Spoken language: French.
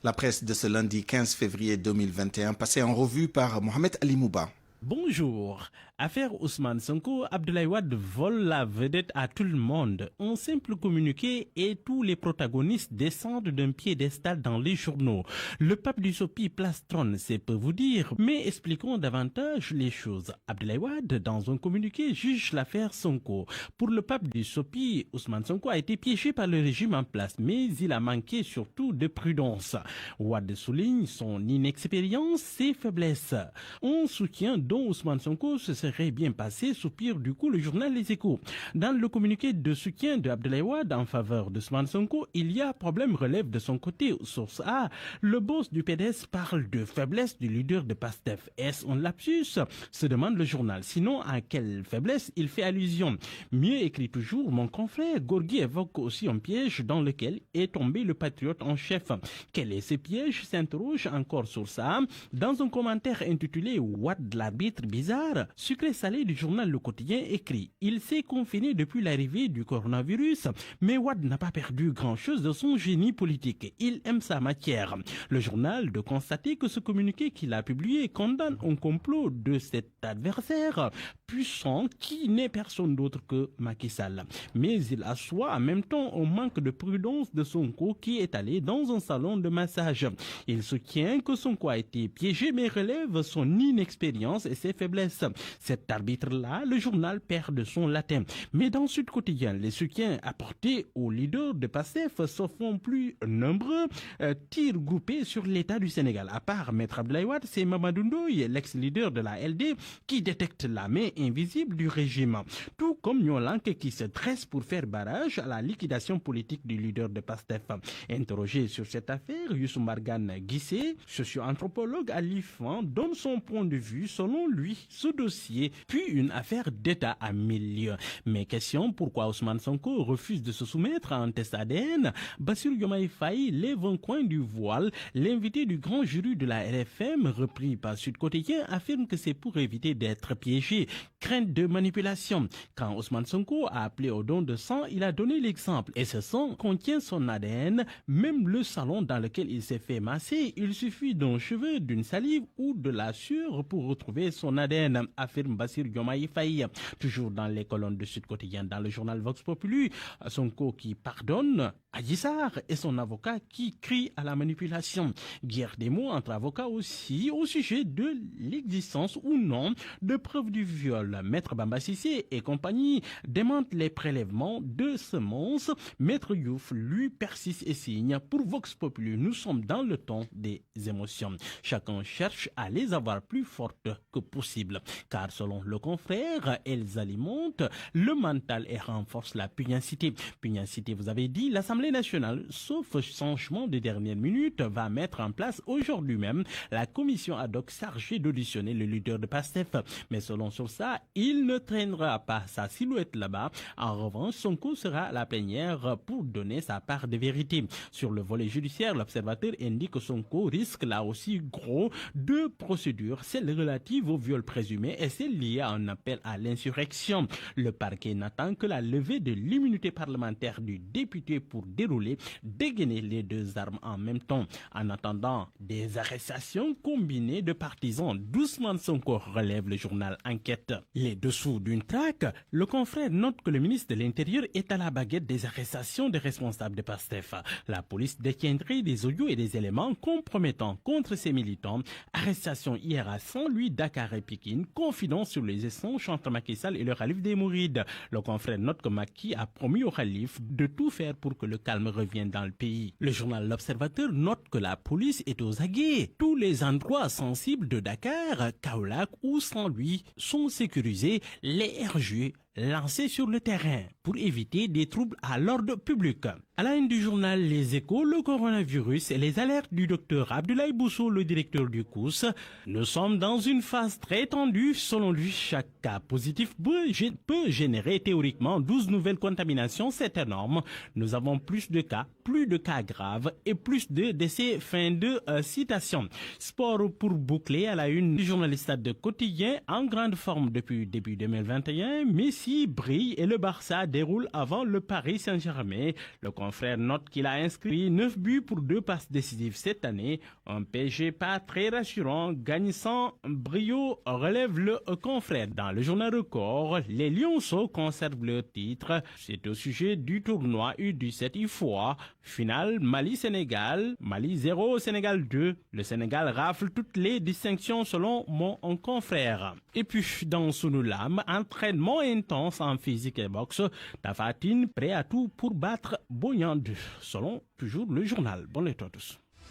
La presse de ce lundi 15 février 2021, passée en revue par Mohamed Ali Mouba. Bonjour. Affaire Ousmane Sonko, Abdoulaye Wade vole la vedette à tout le monde. Un simple communiqué et tous les protagonistes descendent d'un piédestal dans les journaux. Le pape du Sopi plastronne, c'est peu vous dire, mais expliquons davantage les choses. Abdoulaye Wade, dans un communiqué, juge l'affaire Sonko. Pour le pape du Sopi, Ousmane Sonko a été piégé par le régime en place, mais il a manqué surtout de prudence. Wade souligne son inexpérience, ses faiblesses. On soutient dont Ousmane Sonko se serait bien passé, soupire du coup le journal Les Échos. Dans le communiqué de soutien de Abdoulaye Wade en faveur d'Ousmane Sonko, il y a problème relève de son côté. Source A, le boss du PDS parle de faiblesse du leader de PASTEF. Est-ce un lapsus? Se demande le journal. Sinon, à quelle faiblesse il fait allusion? Mieux écrit toujours mon confrère, Gorgui évoque aussi un piège dans lequel est tombé le patriote en chef. Quel est ce piège? S'interroge encore sur ça dans un commentaire intitulé Wade l'arbitre bizarre. Sucré salé du journal Le Quotidien écrit: il s'est confiné depuis l'arrivée du coronavirus, mais Wade n'a pas perdu grand-chose de son génie politique. Il aime sa matière. Le journal de constater que ce communiqué qu'il a publié condamne un complot de cet adversaire puissant qui n'est personne d'autre que Macky Sall. Mais il assoit en même temps un manque de prudence de Sonko qui est allé dans un salon de massage. Il soutient que Sonko a été piégé mais relève son inexpérience et ses faiblesses. Cet arbitre-là, le journal perd de son latin. Mais dans Sud Quotidien, les soutiens apportés aux leaders de PASTEF se font plus nombreux, tirs groupés sur l'État du Sénégal. À part Maître Abdoulaye Wade, c'est Mamadou Ndoye, l'ex-leader de la LD, qui détecte la main invisible du régime. Tout comme Nyolank qui se dresse pour faire barrage à la liquidation politique du leader de PASTEF. Interrogé sur cette affaire, Youssou Mbargane Guissé, socio-anthropologue à l'IFAN, donne son point de vue. Selon lui, ce dossier puis une affaire d'État à milieu. Mais question, pourquoi Ousmane Sonko refuse de se soumettre à un test ADN? Bassirou Diomaye Faye lève un coin du voile. L'invité du grand jury de la RFM, repris par Sud Quotidien, affirme que c'est pour éviter d'être piégé. Crainte de manipulation. Quand Ousmane Sonko a appelé au don de sang, il a donné l'exemple. Et ce sang contient son ADN. Même le salon dans lequel il s'est fait masser, il suffit d'un cheveu, d'une salive ou de la sueur pour retrouver son ADN, affirme Bassirou Diomaye Faye. Toujours dans les colonnes de Sud Quotidien, dans le journal Vox Populi, Sonko qui pardonne, Adji Sarr et son avocat qui crie à la manipulation. Guerre des mots entre avocats aussi au sujet de l'existence ou non de preuves du viol. Maître Bamba Cissé et compagnie démentent les prélèvements de semences. Maître Youf, lui, persiste et signe. Pour Vox Populi, nous sommes dans le temps des émotions. Chacun cherche à les avoir plus fortes que possible. Car selon le confrère, elles alimentent le mental et renforcent la pugnacité. Pugnacité, vous avez dit, l'Assemblée nationale, sauf changement de dernière minute, va mettre en place aujourd'hui même la commission ad hoc chargée d'auditionner le leader de PASTEF. Mais selon ça, il ne traînera pas sa silhouette là-bas. En revanche, Sonko sera à la plénière pour donner sa part de vérité. Sur le volet judiciaire, l'observateur indique que Sonko risque là aussi gros deux procédures, celle relative au viol présumé et celle liée à un appel à l'insurrection. Le parquet n'attend que la levée de l'immunité parlementaire du député pour dégainer les deux armes en même temps. En attendant, des arrestations combinées de partisans d'Ousmane Sonko, relève le journal Enquête. Les dessous d'une traque, le confrère note que le ministre de l'Intérieur est à la baguette des arrestations des responsables de PASTEF. La police détiendrait des audios et des éléments compromettants contre ses militants. Arrestation hier à Saint-Louis, Dakar et Pikine, confident sur les échanges entre Macky Sall et le calife des Mourides. Le confrère note que Macky a promis au calife de tout faire pour que le calme revienne dans le pays. Le journal L'Observateur note que la police est aux aguets. Tous les endroits sensibles de Dakar, Kaolack ou Saint-Louis sont sécurisés. Les RG lancés sur le terrain pour éviter des troubles à l'ordre public. À la une du journal Les Échos, le coronavirus et les alertes du docteur Abdoulaye Bousso, le directeur du COUS. Nous sommes dans une phase très tendue. Selon lui, chaque cas positif peut générer théoriquement 12 nouvelles contaminations. C'est énorme. Nous avons plus de cas graves et plus de décès. Fin de citation. Sport pour boucler à la une du journaliste de quotidien en grande forme depuis début 2021. Messi Messi brille et le Barça déroule avant le Paris Saint-Germain. Le confrère note qu'il a inscrit 9 buts pour 2 passes décisives cette année. Un PSG pas très rassurant, gagne sans brio, relève le confrère. Dans le journal Record, les Lionceaux conservent leur titre. C'est au sujet du tournoi U17 IFOA. Finale Mali-Sénégal. Mali 0, Sénégal 2. Le Sénégal rafle toutes les distinctions selon mon confrère. Et puis, dans Sunulam, entraînement intense en physique et boxe. Tapha Tine prêt à tout pour battre Boyan 2, selon toujours le journal. Bonne lecture à tous.